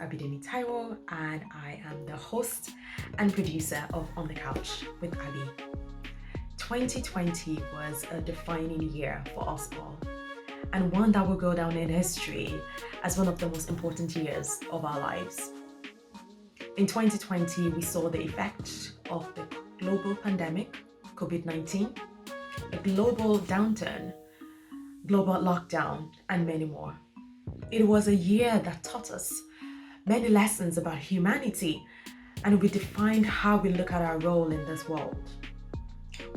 Abidemi Taiwo, and I am the host and producer of On the Couch with Abby. 2020 was a defining year for us all, and one that will go down in history as one of the most important years of our lives. In 2020, we saw the effect of the global pandemic, COVID-19, a global downturn, global lockdown, and many more. It was a year that taught us many lessons about humanity, and we defined how we look at our role in this world.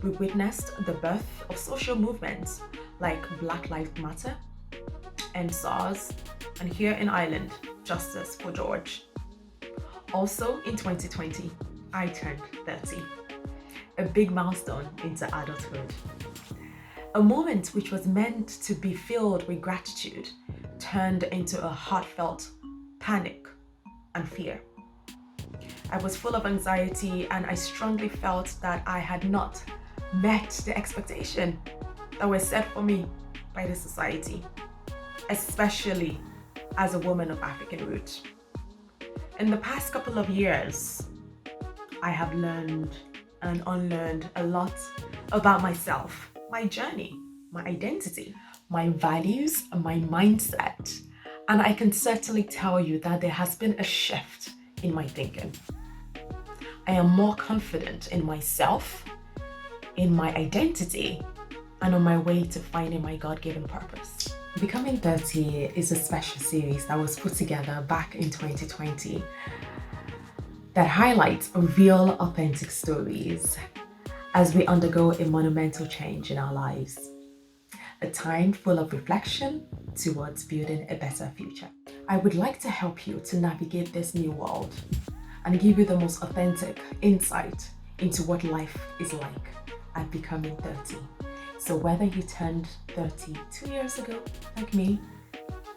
We witnessed the birth of social movements like Black Lives Matter, and SARS, and here in Ireland, Justice for George. Also in 2020, I turned 30, a big milestone into adulthood. A moment which was meant to be filled with gratitude turned into a heartfelt panic and fear. I was full of anxiety, and I strongly felt that I had not met the expectation that was set for me by the society, especially as a woman of African root. In the past couple of years, I have learned and unlearned a lot about myself, my journey, my identity, my values, my mindset. And I can certainly tell you that there has been a shift in my thinking. I am more confident in myself, in my identity, and on my way to finding my God-given purpose. Becoming 30 is a special series that was put together back in 2020 that highlights real, authentic stories as we undergo a monumental change in our lives. A time full of reflection towards building a better future. I would like to help you to navigate this new world and give you the most authentic insight into what life is like at becoming 30. So whether you turned 30 2 years ago, like me,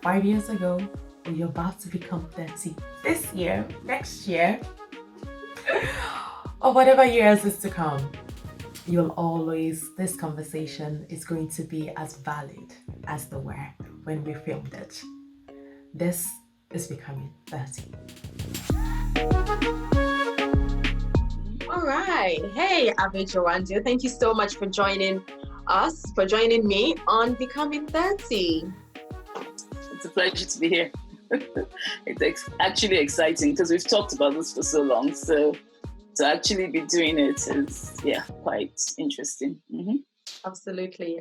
5 years ago, or you're about to become 30 this year, next year, or whatever years is to come, this conversation is going to be as valid as they were when we filmed it. This is Becoming 30. All right. Hey, Abe Jawando, thank you so much for joining me on Becoming 30. It's a pleasure to be here. It's actually exciting because we've talked about this for so long. So to actually be doing it is, quite interesting. Mm-hmm. Absolutely.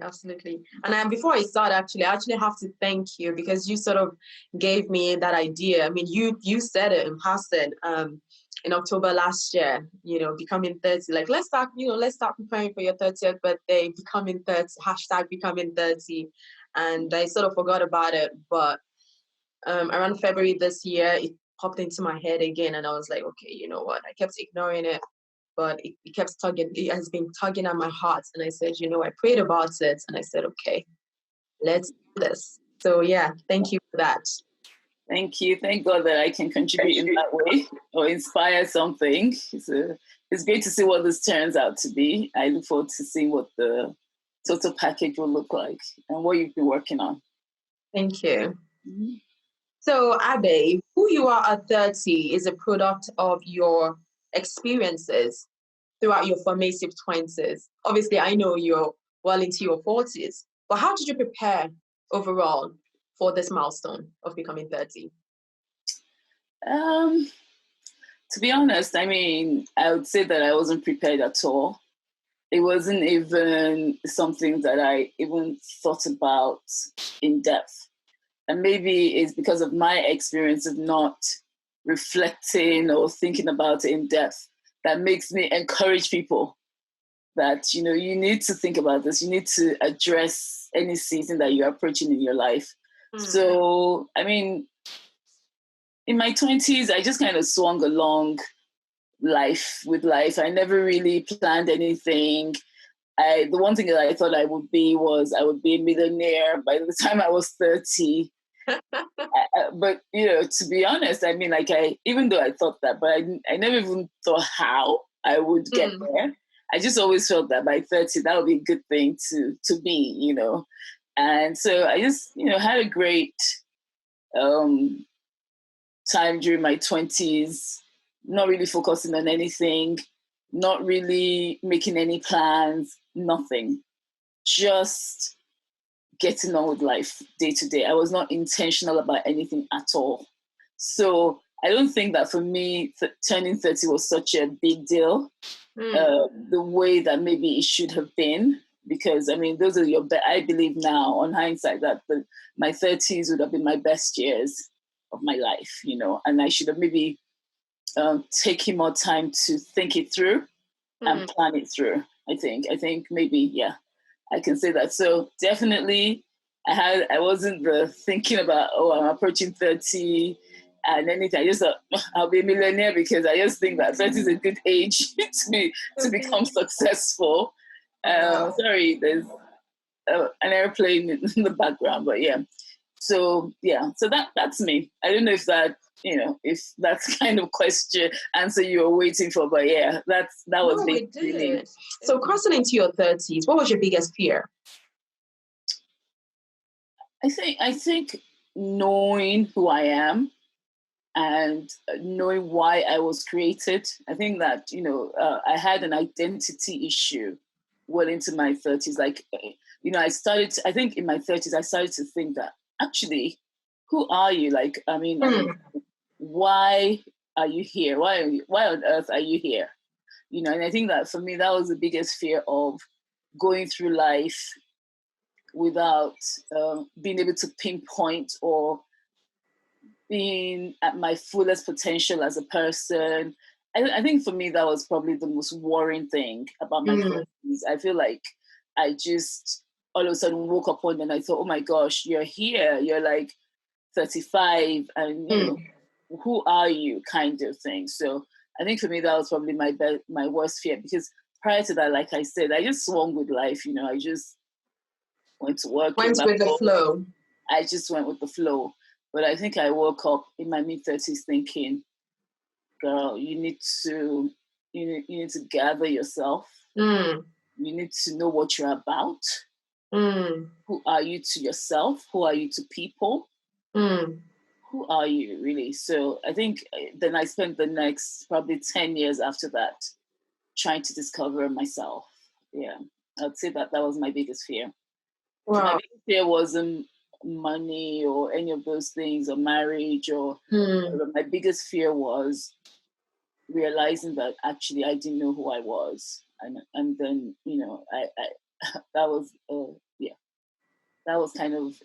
And before I start, I actually have to thank you because you sort of gave me that idea. I mean, you said it in passing in October last year, becoming 30. Like, let's start preparing for your 30th birthday, becoming 30, hashtag becoming 30. And I sort of forgot about it. But around February this year, it popped into my head again. And I was like, okay, you know what? I kept ignoring it, but it kept tugging. It has been tugging at my heart. And I said, I prayed about it. And I said, okay, let's do this. So yeah, thank you for that. Thank you. Thank God that I can contribute in that way or inspire something. It's great to see what this turns out to be. I look forward to seeing what the total package will look like and what you've been working on. Thank you. Mm-hmm. So, Abe, who you are at 30 is a product of your experiences throughout your formative 20s. Obviously, I know you're well into your 40s, but how did you prepare overall for this milestone of becoming 30? To be honest, I mean, I would say that I wasn't prepared at all. It wasn't even something that I even thought about in depth. And maybe it's because of my experience of not reflecting or thinking about it in depth that makes me encourage people that, you need to think about this. You need to address any season that you're approaching in your life. Mm-hmm. So, I mean, in my 20s, I just kind of swung along with life. I never really planned anything. The one thing that I thought I would be a millionaire by the time I was 30. But, to be honest, I mean, even though I thought that, but I never even thought how I would get there. I just always felt that by 30, that would be a good thing to be, And so I just, had a great time during my 20s, not really focusing on anything, not really making any plans, nothing. Just getting on with life day to day. I was not intentional about anything at all. So I don't think that for me, turning 30 was such a big deal, the way that maybe it should have been. Because, I mean, those are I believe now, on hindsight, that my 30s would have been my best years of my life, you know, and I should have maybe taken more time to think it through and plan it through. I think maybe, yeah, I can say that. So definitely I wasn't thinking about, oh, I'm approaching 30 and anything. I just thought I'll be a millionaire, because I just think that 30 is a good age to become successful. Sorry, there's an airplane in the background, but yeah. So that's me. I don't know if that, you know, if that's kind of answer you were waiting for, but yeah, that was basically me. So crossing into your 30s, what was your biggest fear? I think knowing who I am and knowing why I was created. I think that, you know, I had an identity issue well into my 30s. Like, you know, I think in my 30s, I started to think that actually, who are you? Like, I mean, why are you here? Why on earth are you here? You know, and I think that for me, that was the biggest fear of going through life without being able to pinpoint or being at my fullest potential as a person. I think for me, that was probably the most worrying thing about my 30s. I feel like I just all of a sudden woke up one day and I thought, oh my gosh, you're here. You're like 35 and you know, who are you, kind of thing. So I think for me, that was probably my worst fear, because prior to that, like I said, I just swung with life. You know, I just went to work. Went with the flow. I just went with the flow. But I think I woke up in my mid-30s thinking, girl, you need to gather yourself. You need to know what you're about. Who are you to yourself? Who are you to people? Who are you, really? So I think then I spent the next probably 10 years after that trying to discover myself. Yeah, I'd say that was my biggest fear. Wow. My biggest fear wasn't money or any of those things, or marriage, or my biggest fear was realizing that actually I didn't know who I was, and then, you know, I that was that was kind of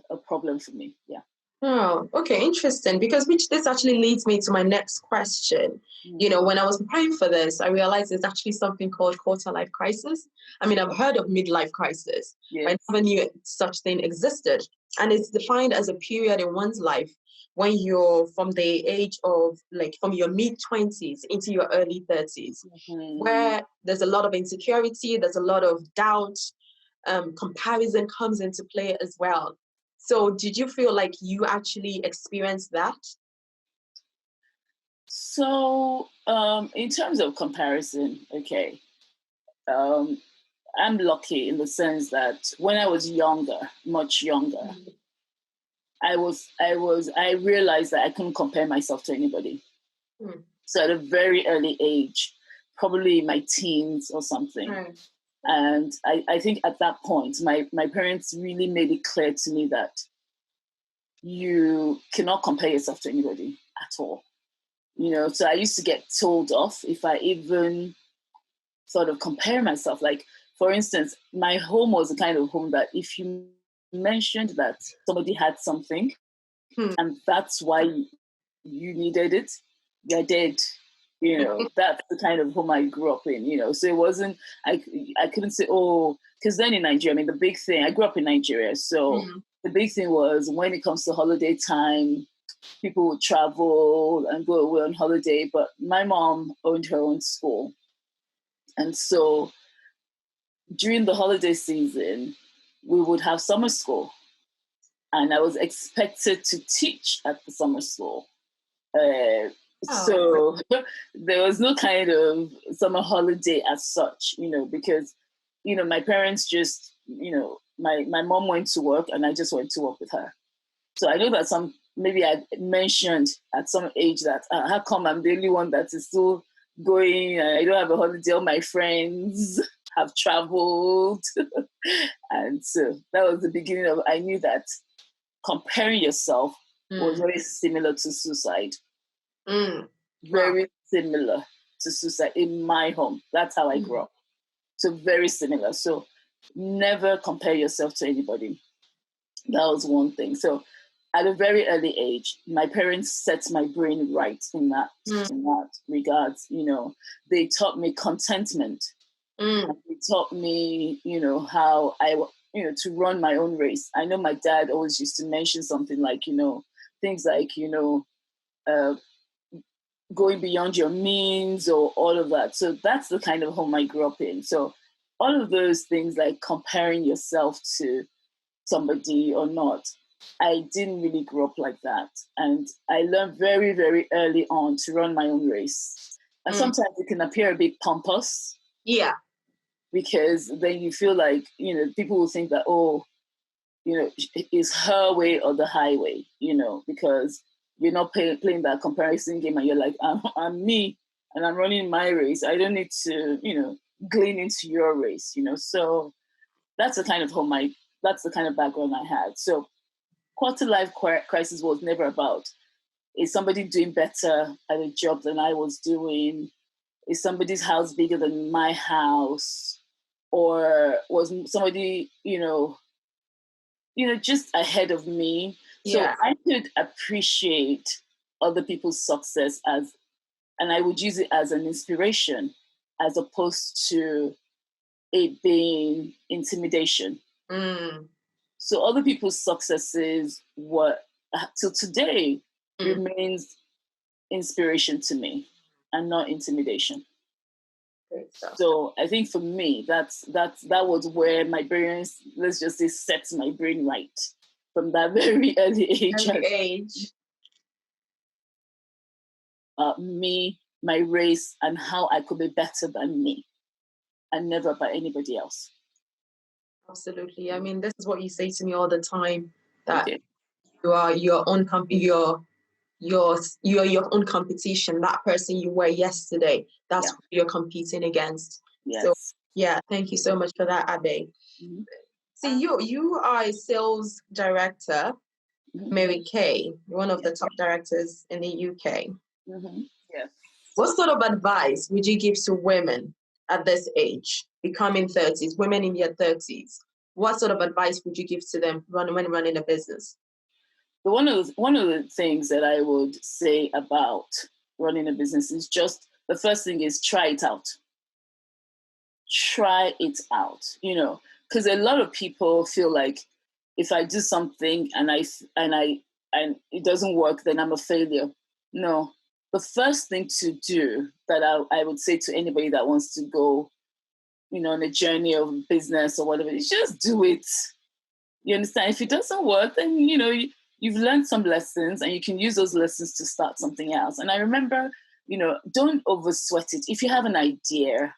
a problem for me. Yeah. Oh, okay, interesting. Because this actually leads me to my next question. You know, when I was preparing for this, I realized there's actually something called quarter life crisis. I mean, I've heard of midlife crisis. Yes. I never knew such thing existed. And it's defined as a period in one's life when you're from the age of, like, from your mid-20s into your early 30s, where there's a lot of insecurity, there's a lot of doubt, comparison comes into play as well. So did you feel like you actually experienced that? So in terms of comparison, okay, I'm lucky in the sense that when I was younger, much younger, I realized that I couldn't compare myself to anybody. So at a very early age, probably my teens or something. And I think at that point, my parents really made it clear to me that you cannot compare yourself to anybody at all. You know, so I used to get told off if I even sort of compare myself. Like, for instance, my home was the kind of home that if you mentioned that somebody had something and that's why you needed it, you're dead. You know, that's the kind of home I grew up in, you know. So it wasn't, I couldn't say, oh, because then in Nigeria, I mean, the big thing, I grew up in Nigeria. So the big thing was when it comes to holiday time, people would travel and go away on holiday. But my mom owned her own school. And so during the holiday season, we would have summer school. And I was expected to teach at the summer school. So there was no kind of summer holiday as such, you know, because, you know, my parents just, you know, my mom went to work and I just went to work with her. So I know that some maybe I mentioned at some age that how come I'm the only one that is still going, I don't have a holiday, all my friends have traveled. And so that was the beginning of, I knew that comparing yourself was very similar to suicide. Very similar to suicide in my home. That's how I grew up. So very similar. So never compare yourself to anybody. That was one thing. So at a very early age, my parents set my brain right in that regards. You know, they taught me contentment. They taught me, you know, how to run my own race. I know my dad always used to mention something like, you know, things like, you know, going beyond your means or all of that. So that's the kind of home I grew up in. So all of those things like comparing yourself to somebody or not, I didn't really grow up like that. And I learned very, very early on to run my own race. And sometimes it can appear a bit pompous. Yeah. Because then you feel like, you know, people will think that, oh, you know, it's her way or the highway, you know, because you're not playing that comparison game and you're like, I'm me and I'm running my race. I don't need to, you know, glean into your race, you know. So that's the kind of that's the kind of background I had. So quarter life crisis was never about, is somebody doing better at a job than I was doing? Is somebody's house bigger than my house? Or was somebody, you know, just ahead of me? So I could appreciate other people's success and I would use it as an inspiration as opposed to it being intimidation. So other people's successes, what till today remains inspiration to me and not intimidation. So I think for me, that was where my brain, let's just say, sets my brain right from that very early age. Me, my race, and how I could be better than me, and never by anybody else. Absolutely. I mean, this is what you say to me all the time, that you are your own you're your own competition. That person you were yesterday, that's who you're competing against. Yes. So yeah, thank you so much for that, Abe. See, you are a sales director, Mary Kay, one of the top directors in the UK. Yes. What sort of advice would you give to women at this age, becoming 30s, women in their 30s? What sort of advice would you give to them when running a business? One of the things that I would say about running a business is just, the first thing is try it out. Try it out, you know, because a lot of people feel like if I do something and it doesn't work, then I'm a failure. No, the first thing to do that I would say to anybody that wants to go, you know, on a journey of business or whatever, is just do it. You understand? If it doesn't work, then, you know, you've learned some lessons and you can use those lessons to start something else. And I remember, you know, don't over sweat it. If you have an idea,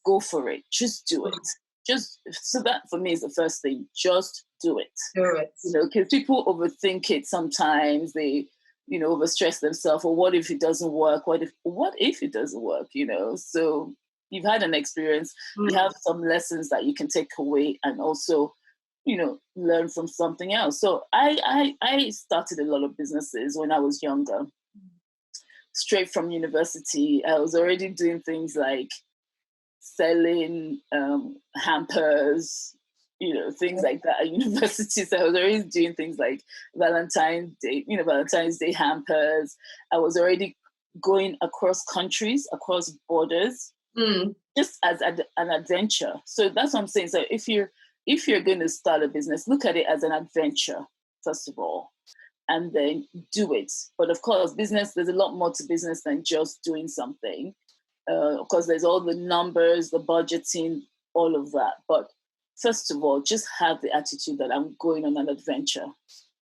go for it. Just do it. So that for me is the first thing. Just do it. Do it. You know, because people overthink it sometimes. They, you know, overstress themselves. Or what if it doesn't work? What if it doesn't work? You know, so you've had an experience. You have some lessons that you can take away and also, you know, learn from something else. So I started a lot of businesses when I was younger. Straight from university, I was already doing things like selling hampers, you know, things like that at university. So I was already doing things like Valentine's Day hampers. I was already going across countries, across borders, just as an adventure. So that's what I'm saying. So if you're going to start a business, look at it as an adventure, first of all, and then do it. But of course, business, there's a lot more to business than just doing something. Of course, there's all the numbers, the budgeting, all of that. But first of all, just have the attitude that I'm going on an adventure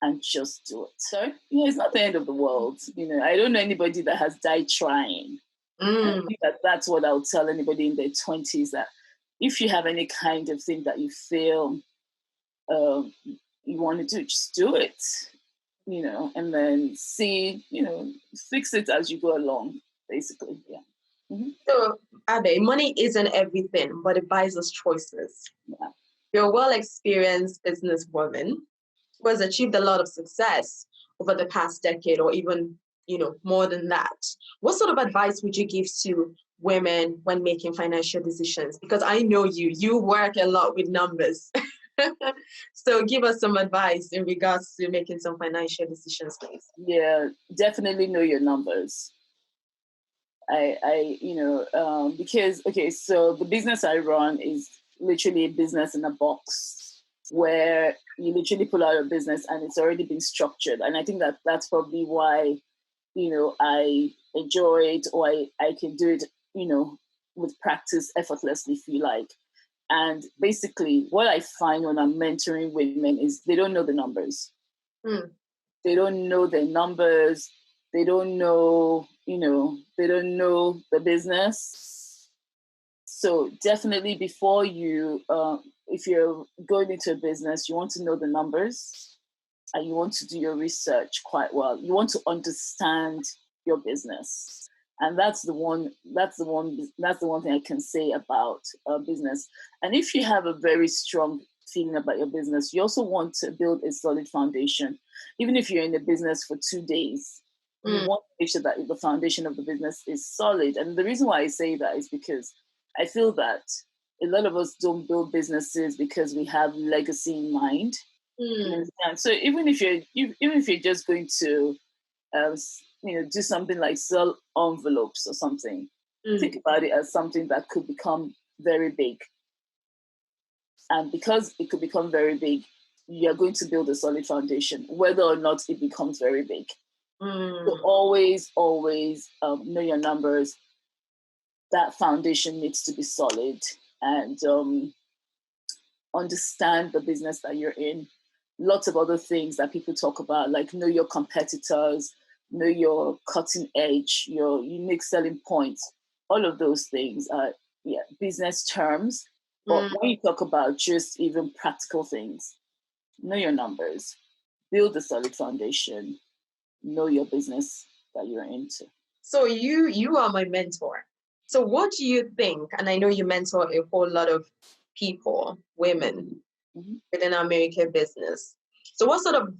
and just do it. So, you know, it's not the end of the world. You know, I don't know anybody that has died trying. I think that's what I would tell anybody in their 20s, that if you have any kind of thing that you feel you want to do, just do it. and then see, fix it as you go along, basically. Yeah. Mm-hmm. So, Abe, money isn't everything, but it buys us choices. Yeah. You're a well-experienced businesswoman who has achieved a lot of success over the past decade, or even, more than that. What sort of advice would you give to women when making financial decisions? Because I know you work a lot with numbers. So give us some advice in regards to making some financial decisions, please. Yeah, definitely know your numbers. Because, okay, so the business I run is literally a business in a box where you literally pull out a business and it's already been structured. And I think that that's probably why, I enjoy it, or I can do it, with practice effortlessly, if you like. And basically what I find when I'm mentoring women is they don't know the numbers. They don't know their numbers. They don't know, they don't know the business. So definitely before you, if you're going into a business, you want to know the numbers and you want to do your research quite well. You want to understand your business. And that's the one thing I can say about business. And if you have a very strong feeling about your business, you also want to build a solid foundation. Even if you're in the business for 2 days, you want to make sure that the foundation of the business is solid. And the reason why I say that is because I feel that a lot of us don't build businesses because we have legacy in mind. So even if you're just going to do something like sell envelopes or something, think about it as something that could become very big. And because it could become very big, you're going to build a solid foundation, whether or not it becomes very big. So always know your numbers. That foundation needs to be solid, and understand the business that you're in. Lots of other things that people talk about, like know your competitors, know your cutting edge, your unique selling points. All of those things are business terms. But when you talk about just even practical things, know your numbers, build a solid foundation, know your business that you're into. So you are my mentor. So what do you think? And I know you mentor a whole lot of people, women within American business. So what sort of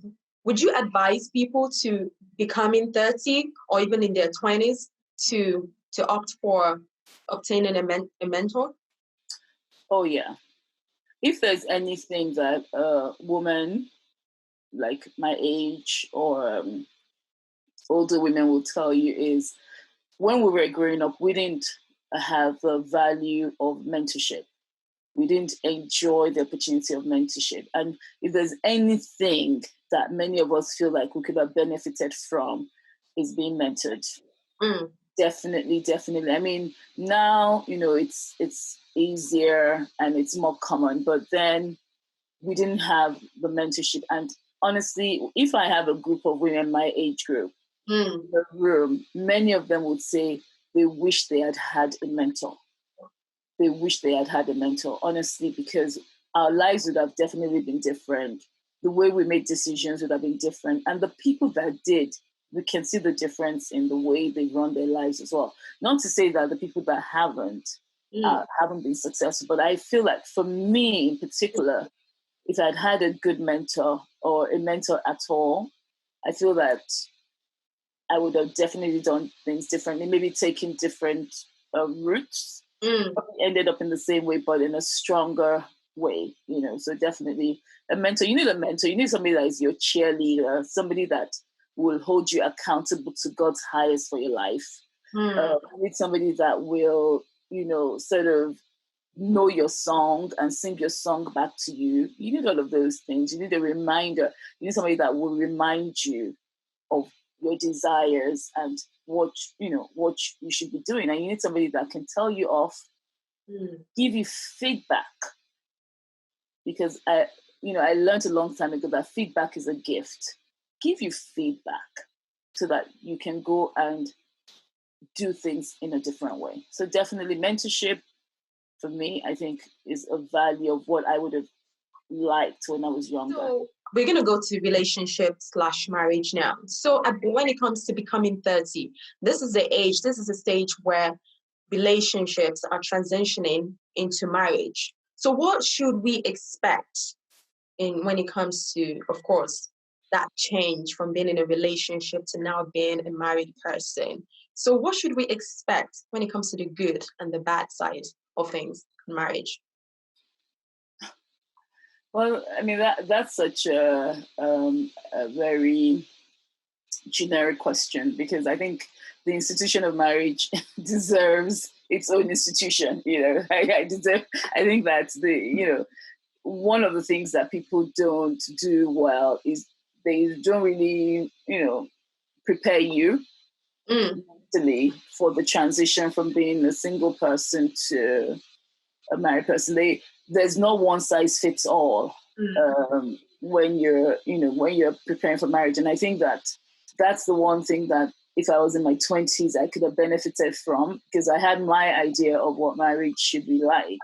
would you advise people to becoming 30 or even in their 20s to opt for obtaining a mentor? Oh yeah. If there's anything that a woman like my age or older women will tell you is, when we were growing up, we didn't have the value of mentorship. We didn't enjoy the opportunity of mentorship. And if there's anything that many of us feel like we could have benefited from, is being mentored. Definitely. I mean, now, it's easier and it's more common, but then we didn't have the mentorship. And honestly, if I have a group of women my age group in the room, many of them would say they wish they had had a mentor. They wish they had had a mentor, honestly, because our lives would have definitely been different. The way we made decisions would have been different. And the people that did, we can see the difference in the way they run their lives as well. Not to say that the people that haven't been successful, but I feel like for me in particular, if I'd had a good mentor or a mentor at all, I feel that I would have definitely done things differently, maybe taken different routes. Ended up in the same way, but in a stronger way, So definitely a mentor. You need a mentor. You need somebody that is your cheerleader, somebody that will hold you accountable to God's highest for your life. You need somebody that will, sort of know your song and sing your song back to you. You need all of those things. You need a reminder. You need somebody that will remind you of your desires and what you should be doing. And you need somebody that can tell you off, give you feedback. Because I learned a long time ago that feedback is a gift. Give you feedback so that you can go and do things in a different way. So definitely mentorship, for me, I think is a value of what I would have liked when I was younger. So we're going to go to relationship/marriage now. So when it comes to becoming 30, this is a stage where relationships are transitioning into marriage. So what should we expect when it comes to, of course, that change from being in a relationship to now being a married person? So what should we expect when it comes to the good and the bad side of things in marriage? Well, I mean, that's such a very generic question, because I think the institution of marriage deserves its own institution. I think that one of the things that people don't do well is they don't really, prepare you mentally for the transition from being a single person to a married person. There's no one size fits all when you're preparing for marriage. And I think that's the one thing that if I was in my 20s, I could have benefited from, because I had my idea of what marriage should be like.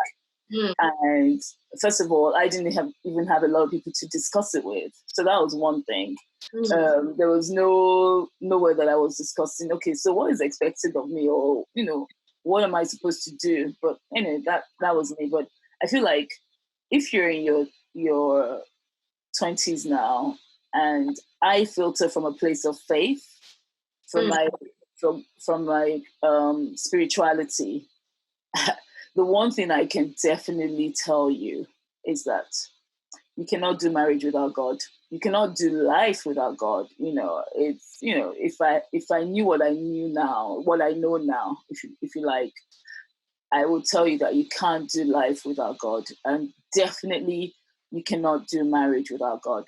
And first of all, I didn't even have a lot of people to discuss it with. So that was one thing. There was nowhere that I was discussing, okay, so what is expected of me, or, what am I supposed to do? But anyway, that was me. But I feel like if you're in your 20s now, and I filter from a place of faith, from my spirituality, the one thing I can definitely tell you is that you cannot do marriage without God. You cannot do life without God. If I knew what I knew now, what I know now, if you like, I will tell you that you can't do life without God, and definitely you cannot do marriage without God,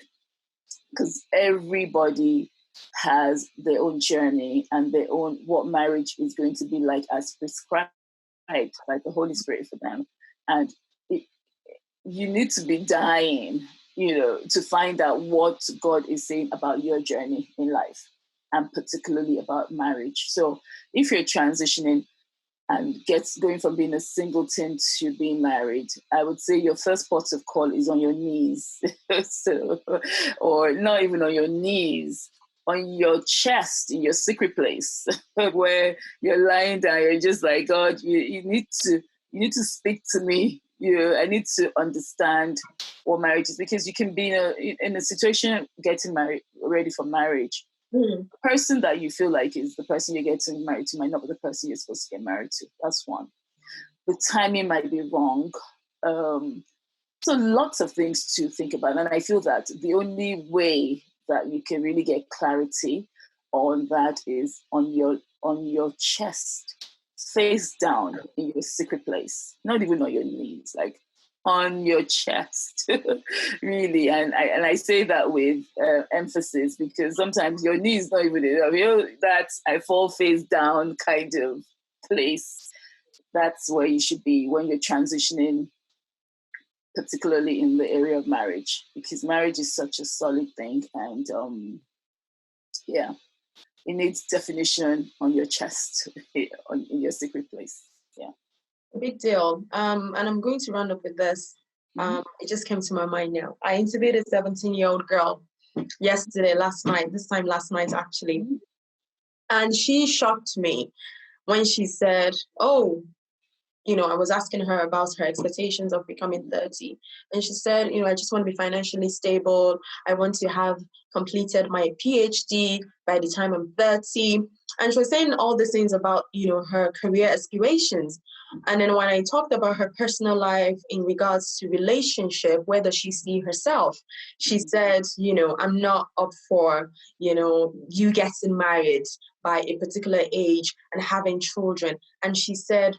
because everybody has their own journey and their own what marriage is going to be like as prescribed by the Holy Spirit for them. And you need to be dying, to find out what God is saying about your journey in life, and particularly about marriage. So if you're transitioning and going from being a singleton to being married, I would say your first port of call is on your knees. Or not even on your knees, on your chest, in your secret place, where you're lying down. You're just like, God, you need to speak to me. I need to understand what marriage is, because you can be in a situation getting married, ready for marriage. The person that you feel like is the person you're getting married to might not be the person you're supposed to get married to. That's one. The timing might be wrong. So lots of things to think about. And I feel that the only way that you can really get clarity on that is on your chest, face down in your secret place, not even on your knees, like on your chest, really. And I say that with emphasis, because sometimes your knee is not even enough. That I fall face down kind of place. That's where you should be when you're transitioning, particularly in the area of marriage, because marriage is such a solid thing. And it needs definition on your chest, in your secret place. Yeah. Big deal. And I'm going to round up with this. It just came to my mind now. I interviewed a 17-year-old girl last night actually. And she shocked me when she said, I was asking her about her expectations of becoming 30. And she said, I just want to be financially stable. I want to have completed my PhD by the time I'm 30. And she was saying all these things about, her career aspirations. And then when I talked about her personal life in regards to relationship, where does she see herself? She said, I'm not up for, you getting married by a particular age and having children. And she said,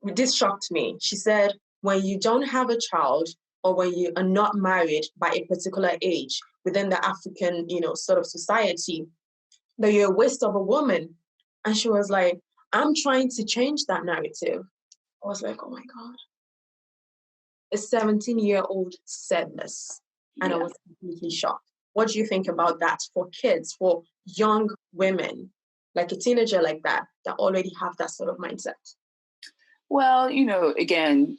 this shocked me. She said, when you don't have a child, or when you are not married by a particular age within the African, sort of society, that you're a waste of a woman. And she was like, I'm trying to change that narrative. I was like, oh my God. A 17-year-old said this. And I was completely shocked. What do you think about that for kids, for young women, like a teenager like that already have that sort of mindset? Well, again,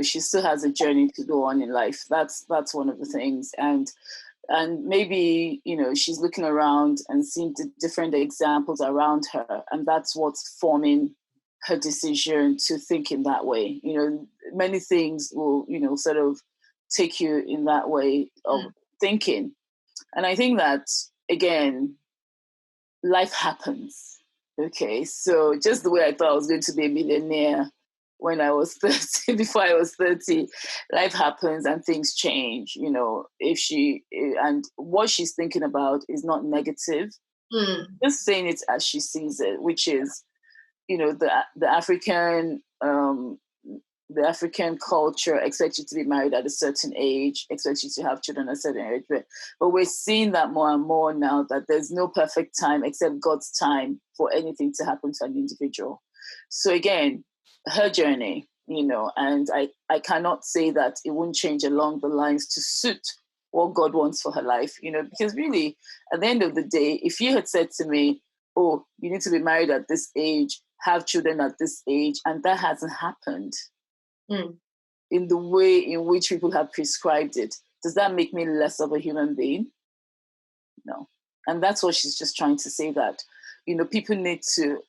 she still has a journey to go on in life. That's one of the things. And maybe, she's looking around and seeing the different examples around her, and that's what's forming her decision to think in that way. Many things will, sort of take you in that way of thinking. And I think that, again, life happens. Okay, so just the way I thought I was going to be a millionaire when I was 30, before I was 30, life happens and things change. And what she's thinking about is not negative, just saying it as she sees it, which is, the African culture expects you to be married at a certain age, expects you to have children at a certain age. But we're seeing that more and more now, that there's no perfect time except God's time for anything to happen to an individual. So again, her journey, and I cannot say that it won't change along the lines to suit what God wants for her life, because really, at the end of the day, if you had said to me, oh, you need to be married at this age, have children at this age, and that hasn't happened in the way in which people have prescribed it, does that make me less of a human being? No. And that's what she's just trying to say, that, people need to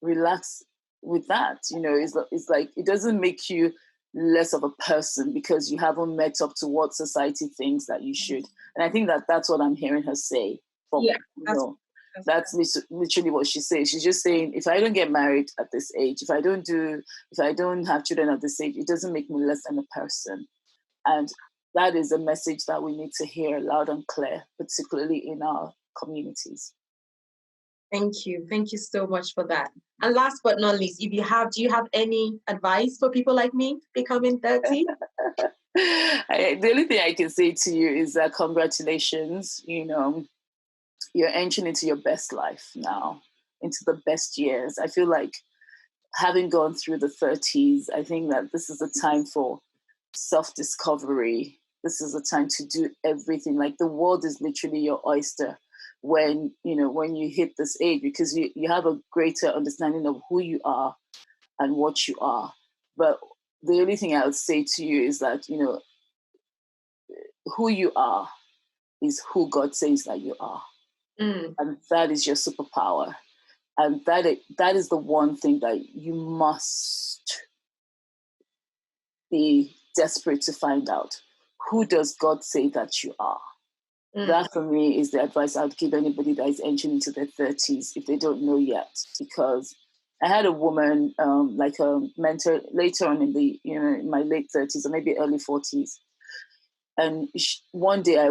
relax with that. It's like, it doesn't make you less of a person because you haven't met up to what society thinks that you should. And I think that that's what I'm hearing her say. That's literally what she says. She's just saying, if I don't get married at this age, if I don't have children at this age, it doesn't make me less than a person. And that is a message that we need to hear loud and clear, particularly in our communities. Thank you. Thank you so much for that. And last but not least, do you have any advice for people like me becoming 30? The only thing I can say to you is that congratulations. You're entering into your best life now, into the best years. I feel like, having gone through the 30s, I think that this is a time for self-discovery. This is a time to do everything. Like, the world is literally your oyster when you hit this age, because you have a greater understanding of who you are and what you are. But the only thing I would say to you is that, who you are is who God says that you are. And that is your superpower. And that is the one thing that you must be desperate to find out. Who does God say that you are? That, for me, is the advice I'd give anybody that is entering into their 30s if they don't know yet. Because I had a woman, like a mentor, later on in my late 30s or maybe early 40s. And one day, I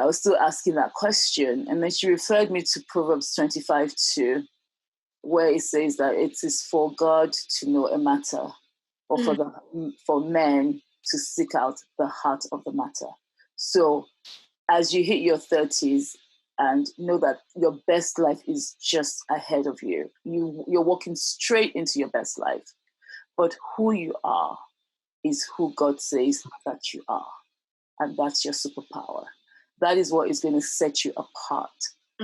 was still asking that question. And then she referred me to Proverbs 25:2, where it says that it is for God to know a matter, or for men to seek out the heart of the matter. So as you hit your 30s and know that your best life is just ahead of you, you're walking straight into your best life. But who you are is who God says that you are. And that's your superpower. That is what is going to set you apart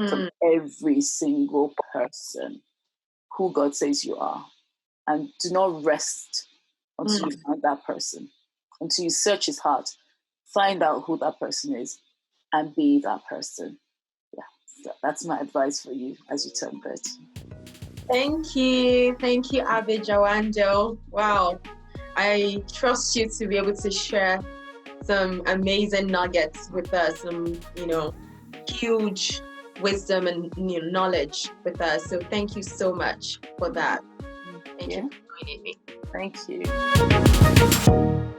from every single person, who God says you are. And do not rest until you find that person, until you search his heart, find out who that person is, and be that person. Yeah, so that's my advice for you as you turn 30. Thank you, Abe Jawando. Wow, I trust you to be able to share some amazing nuggets with us, some huge wisdom and knowledge with us. So thank you so much for that. Thank you for joining me. Thank you.